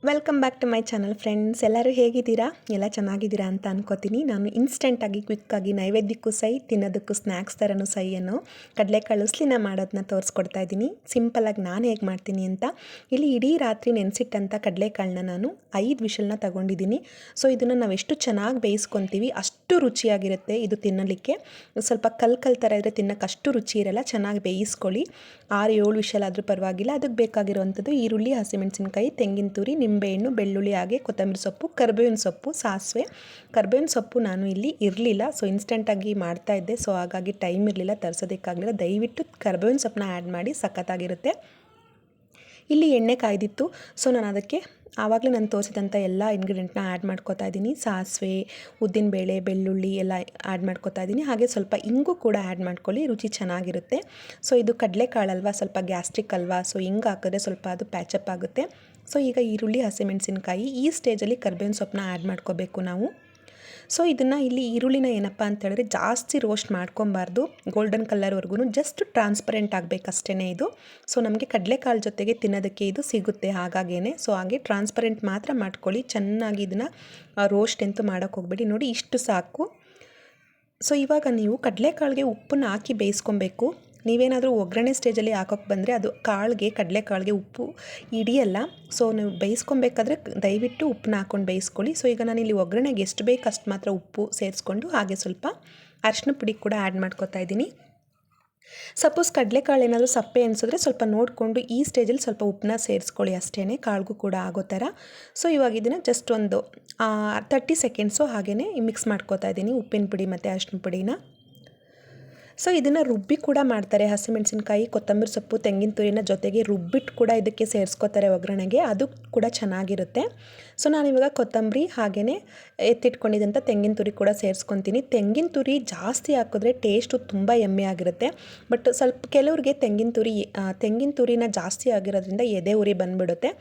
Welcome back to my channel friends. ಎಲ್ಲರೂ ಹೇಗಿದ್ದೀರಾ? ಎಲ್ಲ ಚೆನ್ನಾಗಿದ್ದೀರಾ ಅಂತ ಅನ್ಕೋತೀನಿ. ನಾನು ಇನ್ಸ್ಟೆಂಟಾಗಿ ಕ್ವಿಕ್ಕಾಗಿ ನೈವೇದ್ಯಕ್ಕೂ ಸೈ ತಿನ್ನೋದಕ್ಕೂ ಸ್ನ್ಯಾಕ್ಸ್ ಥರನೂ ಸೈ ಅನ್ನೋ ಕಡಲೆಕಾಳು ಉಸ್ಲಿನ ಮಾಡೋದನ್ನ ತೋರಿಸ್ಕೊಡ್ತಾ ಇದ್ದೀನಿ. ಸಿಂಪಲಾಗಿ ನಾನು ಹೇಗೆ ಮಾಡ್ತೀನಿ ಅಂತ. ಇಲ್ಲಿ ಇಡೀ ರಾತ್ರಿ ನೆನೆಸಿಟ್ಟಂಥ ಕಡಲೆಕಾಳನ್ನ ನಾನು 5 ವಿಷಲ್ನ ತೊಗೊಂಡಿದ್ದೀನಿ. ಸೊ ಇದನ್ನು ನಾವು ಎಷ್ಟು ಚೆನ್ನಾಗಿ ಬೇಯಿಸ್ಕೊತೀವಿ ಅಷ್ಟು ರುಚಿಯಾಗಿರುತ್ತೆ ಇದು ತಿನ್ನಲಿಕ್ಕೆ. ಸ್ವಲ್ಪ ಕಲ್ ಥರ ಇದ್ದರೆ ತಿನ್ನೋಕ್ಕೆ ಅಷ್ಟು ರುಚಿ ಇರಲ್ಲ. ಚೆನ್ನಾಗಿ ಬೇಯಿಸ್ಕೊಳ್ಳಿ. 6-7 ವಿಷಲ್ ಆದರೂ ಪರವಾಗಿಲ್ಲ. ಅದಕ್ಕೆ ಬೇಕಾಗಿರುವಂಥದ್ದು ಈರುಳ್ಳಿ, ಹಸಿಮೆಣಸಿನ್ಕಾಯಿ, ತೆಂಗಿನ ತುರಿ, ನಿಂಬೆಹಣ್ಣು, ಬೆಳ್ಳುಳ್ಳಿ, ಹಾಗೆ ಕೊತ್ತಂಬರಿ ಸೊಪ್ಪು, ಕರಿಬೇವಿನ ಸೊಪ್ಪು, ಸಾಸಿವೆ. ಕರಿಬೇವಿನ ಸೊಪ್ಪು ನಾನು ಇಲ್ಲಿ ಇರಲಿಲ್ಲ, ಸೊ ಇನ್ಸ್ಟೆಂಟಾಗಿ ಮಾಡ್ತಾಯಿದ್ದೆ. ಸೊ ಹಾಗಾಗಿ ಟೈಮ್ ಇರಲಿಲ್ಲ, ತರಿಸೋದಕ್ಕಾಗಲಿಲ್ಲ. ದಯವಿಟ್ಟು ಕರಿಬೇವಿನ ಸೊಪ್ಪನ್ನ ಆ್ಯಡ್ ಮಾಡಿ, ಸಖತ್ತಾಗಿರುತ್ತೆ. ಇಲ್ಲಿ ಎಣ್ಣೆ ಕಾಯ್ದಿತ್ತು, ಸೊ ನಾನು ಅದಕ್ಕೆ ಆವಾಗಲೇ ನಾನು ತೋರಿಸಿದಂಥ ಎಲ್ಲ ಇಂಗ್ರೀಡಿಯೆಂಟ್ನ ಆ್ಯಡ್ ಮಾಡ್ಕೋತಾ ಇದ್ದೀನಿ. ಸಾಸಿವೆ, ಉದ್ದಿನಬೇಳೆ, ಬೆಳ್ಳುಳ್ಳಿ ಎಲ್ಲ ಆ್ಯಡ್ ಮಾಡ್ಕೋತಾ ಇದ್ದೀನಿ. ಹಾಗೆ ಸ್ವಲ್ಪ ಇಂಗು ಕೂಡ ಆ್ಯಡ್ ಮಾಡ್ಕೊಳ್ಳಿ, ರುಚಿ ಚೆನ್ನಾಗಿರುತ್ತೆ. ಸೊ ಇದು ಕಡಲೆಕಾಳಲ್ವ, ಸ್ವಲ್ಪ ಗ್ಯಾಸ್ಟ್ರಿಕ್ ಅಲ್ವಾ, ಸೊ ಹಿಂಗೆ ಹಾಕಿದ್ರೆ ಸ್ವಲ್ಪ ಅದು ಪ್ಯಾಚಪ್ ಆಗುತ್ತೆ. ಸೊ ಈಗ ಈರುಳ್ಳಿ, ಹಸಿಮೆಣಸಿನ್ಕಾಯಿ, ಈ ಸ್ಟೇಜಲ್ಲಿ ಕರಿಬೇವಿನ ಸೊಪ್ಪನ್ನ ಆ್ಯಡ್ ಮಾಡ್ಕೋಬೇಕು ನಾವು. ಸೊ ಇದನ್ನು ಇಲ್ಲಿ ಈರುಳ್ಳಿನ ಏನಪ್ಪ ಅಂತ ಹೇಳಿದ್ರೆ ಜಾಸ್ತಿ ರೋಸ್ಟ್ ಮಾಡ್ಕೊಬಾರ್ದು, ಗೋಲ್ಡನ್ ಕಲರ್ವರೆಗೂ ಜಸ್ಟ್ ಟ್ರಾನ್ಸ್ಪರೆಂಟ್ ಆಗಬೇಕಷ್ಟೇ ಇದು. ಸೊ ನಮಗೆ ಕಡಲೆಕಾಳು ಜೊತೆಗೆ ತಿನ್ನೋದಕ್ಕೆ ಇದು ಸಿಗುತ್ತೆ, ಹಾಗಾಗೇ. ಸೊ ಹಾಗೆ ಟ್ರಾನ್ಸ್ಪರೆಂಟ್ ಮಾತ್ರ ಮಾಡ್ಕೊಳ್ಳಿ, ಚೆನ್ನಾಗಿ ಇದನ್ನು ರೋಸ್ಟ್ ಅಂತೂ ಮಾಡೋಕ್ಕೆ ಹೋಗಬೇಡಿ. ನೋಡಿ ಇಷ್ಟು ಸಾಕು. ಸೊ ಇವಾಗ ನೀವು ಕಡಲೆಕಾಳಿಗೆ ಉಪ್ಪನ್ನು ಹಾಕಿ ಬೇಯಿಸ್ಕೊಬೇಕು. ನೀವೇನಾದರೂ ಒಗ್ಗರಣೆ ಸ್ಟೇಜಲ್ಲಿ ಹಾಕೋಕ್ಕೆ ಬಂದರೆ ಅದು ಕಡಲೆಕಾಳಿಗೆ ಉಪ್ಪು ಹಿಡಿಯಲ್ಲ. ಸೊ ನೀವು ಬೇಯಿಸ್ಕೊಬೇಕಾದ್ರೆ ದಯವಿಟ್ಟು ಉಪ್ಪನ್ನ ಹಾಕ್ಕೊಂಡು ಬೇಯಿಸ್ಕೊಳ್ಳಿ. ಸೊ ಈಗ ನಾನಿಲ್ಲಿ ಒಗ್ಗರಣೆಗೆ ಎಷ್ಟು ಬೇಕು ಅಷ್ಟು ಮಾತ್ರ ಉಪ್ಪು ಸೇರಿಸ್ಕೊಂಡು, ಹಾಗೆ ಸ್ವಲ್ಪ ಅರಿಶಿನ ಪುಡಿ ಕೂಡ ಆ್ಯಡ್ ಮಾಡ್ಕೊತಾ ಇದ್ದೀನಿ. ಸಪೋಸ್ ಕಡಲೆಕಾಳು ಏನಾದರೂ ಸಪ್ಪೆ ಅನಿಸಿದ್ರೆ ಸ್ವಲ್ಪ ನೋಡಿಕೊಂಡು ಈ ಸ್ಟೇಜಲ್ಲಿ ಸ್ವಲ್ಪ ಉಪ್ಪನ್ನ ಸೇರಿಸ್ಕೊಳ್ಳಿ ಅಷ್ಟೇ, ಕಾಳಿಗೂ ಕೂಡ ಆಗೋ ಥರ. ಸೊ ಇವಾಗ ಇದನ್ನು ಜಸ್ಟ್ ಒಂದು 30 ಸೆಕೆಂಡ್ಸು ಹಾಗೇ ಮಿಕ್ಸ್ ಮಾಡ್ಕೊತಾ ಇದ್ದೀನಿ, ಉಪ್ಪಿನ ಪುಡಿ ಮತ್ತು ಅರಿಶಿನ ಪುಡಿನ. ಸೊ ಇದನ್ನು ರುಬ್ಬಿ ಕೂಡ ಮಾಡ್ತಾರೆ. ಹಸಿಮೆಣಸಿನ್ಕಾಯಿ, ಕೊತ್ತಂಬರಿ ಸೊಪ್ಪು, ತೆಂಗಿನ ತುರಿನ ಜೊತೆಗೆ ರುಬ್ಬಿಟ್ಟು ಕೂಡ ಇದಕ್ಕೆ ಸೇರಿಸ್ಕೋತಾರೆ ಒಗ್ಗರಣೆಗೆ, ಅದು ಕೂಡ ಚೆನ್ನಾಗಿರುತ್ತೆ. ಸೊ ನಾನಿವಾಗ ಕೊತ್ತಂಬರಿ ಹಾಗೆಯೇ ಎತ್ತಿಟ್ಕೊಂಡಿದ್ದಂಥ ತೆಂಗಿನ ತುರಿ ಕೂಡ ಸೇರಿಸ್ಕೊತೀನಿ. ತೆಂಗಿನ ತುರಿ ಜಾಸ್ತಿ ಹಾಕಿದ್ರೆ ಟೇಸ್ಟು ತುಂಬ ಯಮ್ಮಿ ಆಗಿರುತ್ತೆ. ಬಟ್ ಸ್ವಲ್ಪ ಕೆಲವ್ರಿಗೆ ತೆಂಗಿನ ತುರಿನ ಜಾಸ್ತಿ ಆಗಿರೋದ್ರಿಂದ ಎದೆ ಉರಿ ಬಂದುಬಿಡುತ್ತೆ.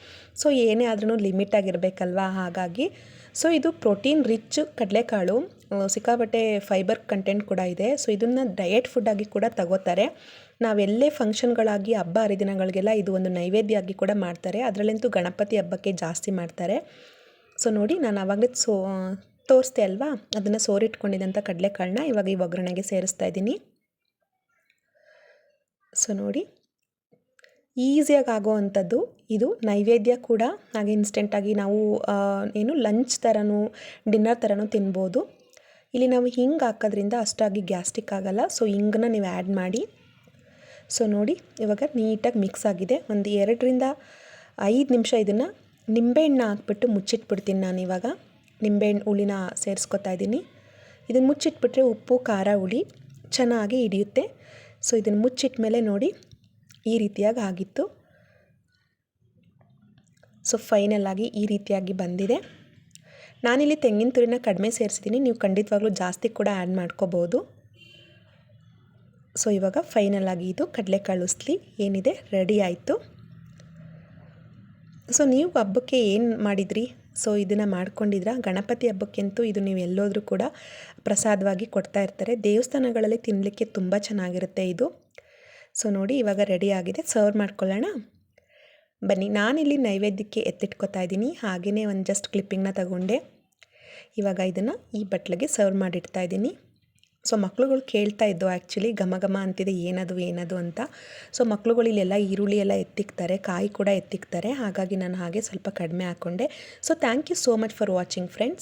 ಸೊ ಏನೇ ಆದ್ರೂ ಲಿಮಿಟಾಗಿರಬೇಕಲ್ವ, ಹಾಗಾಗಿ. ಸೊ ಇದು ಪ್ರೋಟೀನ್ ರಿಚ್ ಕಡಲೆಕಾಳು, ಸಿಕ್ಕಾಪಟ್ಟೆ ಫೈಬರ್ ಕಂಟೆಂಟ್ ಕೂಡ ಇದೆ. ಸೊ ಇದನ್ನು ಡಯಟ್ ಫುಡ್ಡಾಗಿ ಕೂಡ ತಗೋತಾರೆ. ನಾವೆಲ್ಲೇ ಫಂಕ್ಷನ್ಗಳಾಗಿ, ಹಬ್ಬ ಹರಿದಿನಗಳಿಗೆಲ್ಲ ಇದು ಒಂದು ನೈವೇದ್ಯ ಆಗಿ ಕೂಡ ಮಾಡ್ತಾರೆ. ಅದರಲ್ಲಂತೂ ಗಣಪತಿ ಹಬ್ಬಕ್ಕೆ ಜಾಸ್ತಿ ಮಾಡ್ತಾರೆ. ಸೊ ನೋಡಿ, ನಾನು ಆವಾಗಲೇ ತೋರಿಸ್ದೆ ಅಲ್ವಾ, ಅದನ್ನು ಸೋರಿಟ್ಕೊಂಡಿದ್ದಂಥ ಕಡಲೆಕಾಳನ್ನ ಇವಾಗ ಈ ಒಗ್ಗರಣೆಗೆ ಸೇರಿಸ್ತಾ ಇದ್ದೀನಿ. ಸೊ ನೋಡಿ, ಈಸಿಯಾಗಿ ಆಗೋ ಅಂಥದ್ದು ಇದು. ನೈವೇದ್ಯ ಕೂಡ ಹಾಗೆ ಇನ್ಸ್ಟೆಂಟಾಗಿ ನಾವು ಲಂಚ್ ಥರನೂ ಡಿನ್ನರ್ ಥರನೂ ತಿನ್ಬೋದು. ಇಲ್ಲಿ ನಾವು ಹಿಂಗೆ ಹಾಕೋದ್ರಿಂದ ಅಷ್ಟಾಗಿ ಗ್ಯಾಸ್ಟ್ರಿಕ್ ಆಗೋಲ್ಲ. ಸೊ ಹಿಂಗನ್ನ ನೀವು ಆ್ಯಡ್ ಮಾಡಿ. ಸೊ ನೋಡಿ, ಇವಾಗ ನೀಟಾಗಿ ಮಿಕ್ಸ್ ಆಗಿದೆ. ಒಂದು 2-5 ನಿಮಿಷ ಇದನ್ನು ನಿಂಬೆಹಣ್ಣು ಹಾಕ್ಬಿಟ್ಟು ಮುಚ್ಚಿಟ್ಬಿಡ್ತೀನಿ ನಾನು. ಇವಾಗ ನಿಂಬೆಹಣ್ಣು ಹುಳಿನ ಸೇರಿಸ್ಕೊತಾ ಇದ್ದೀನಿ. ಇದನ್ನು ಮುಚ್ಚಿಟ್ಬಿಟ್ರೆ ಉಪ್ಪು, ಖಾರ, ಹುಳಿ ಚೆನ್ನಾಗಿ ಹಿಡಿಯುತ್ತೆ. ಸೊ ಇದನ್ನು ಮುಚ್ಚಿಟ್ಮೇಲೆ ನೋಡಿ ಈ ರೀತಿಯಾಗಿ ಆಗಿತ್ತು. ಸೊ ಫೈನಲಾಗಿ ಈ ರೀತಿಯಾಗಿ ಬಂದಿದೆ. ನಾನಿಲ್ಲಿ ತೆಂಗಿನ ತುರಿನ ಕಡಿಮೆ ಸೇರಿಸಿದ್ದೀನಿ, ನೀವು ಖಂಡಿತವಾಗ್ಲೂ ಜಾಸ್ತಿ ಕೂಡ ಆ್ಯಡ್ ಮಾಡ್ಕೋಬೋದು. ಸೊ ಇವಾಗ ಫೈನಲಾಗಿ ಇದು ಕಡಲೆಕಾಳು ಉಸ್ಲಿ ಏನಿದೆ ರೆಡಿ ಆಯಿತು. ಸೊ ನೀವು ಹಬ್ಬಕ್ಕೆ ಏನು ಮಾಡಿದ್ರಿ? ಸೊ ಇದನ್ನು ಮಾಡ್ಕೊಂಡಿದ್ರಾ? ಗಣಪತಿ ಹಬ್ಬಕ್ಕಂತೂ ಇದು ನೀವು ಎಲ್ಲೋದ್ರೂ ಕೂಡ ಪ್ರಸಾದವಾಗಿ ಕೊಡ್ತಾ ಇರ್ತಾರೆ. ದೇವಸ್ಥಾನಗಳಲ್ಲಿ ತಿನ್ನಲಿಕ್ಕೆ ತುಂಬ ಚೆನ್ನಾಗಿರುತ್ತೆ ಇದು. ಸೊ ನೋಡಿ, ಇವಾಗ ರೆಡಿ ಆಗಿದೆ, ಸರ್ವ್ ಮಾಡ್ಕೊಳ್ಳೋಣ ಬನ್ನಿ. ನಾನಿಲ್ಲಿ ನೈವೇದ್ಯಕ್ಕೆ ಎತ್ತಿಟ್ಕೊತಾ ಇದ್ದೀನಿ, ಹಾಗೆಯೇ ಒಂದು ಜಸ್ಟ್ ಕ್ಲಿಪ್ಪಿಂಗ್ನ ತಗೊಂಡೆ. ಇವಾಗ ಇದನ್ನು ಈ ಬಟ್ಲಿಗೆ ಸರ್ವ್ ಮಾಡಿಡ್ತಾ ಇದ್ದೀನಿ. ಸೊ ಮಕ್ಳುಗಳು ಕೇಳ್ತಾ ಇದ್ದು ಆ್ಯಕ್ಚುಲಿ, ಘಮ ಘಮ ಅಂತಿದೆ, ಏನದು ಅಂತ. ಸೊ ಮಕ್ಳುಗಳು ಇಲ್ಲೆಲ್ಲ ಈರುಳ್ಳಿ ಎಲ್ಲ ಎತ್ತಿಕ್ತಾರೆ, ಕಾಯಿ ಕೂಡ ಎತ್ತಿಕ್ತಾರೆ, ಹಾಗಾಗಿ ನಾನು ಹಾಗೆ ಸ್ವಲ್ಪ ಕಡಿಮೆ ಹಾಕ್ಕೊಂಡೆ. So thank you so much for watching friends.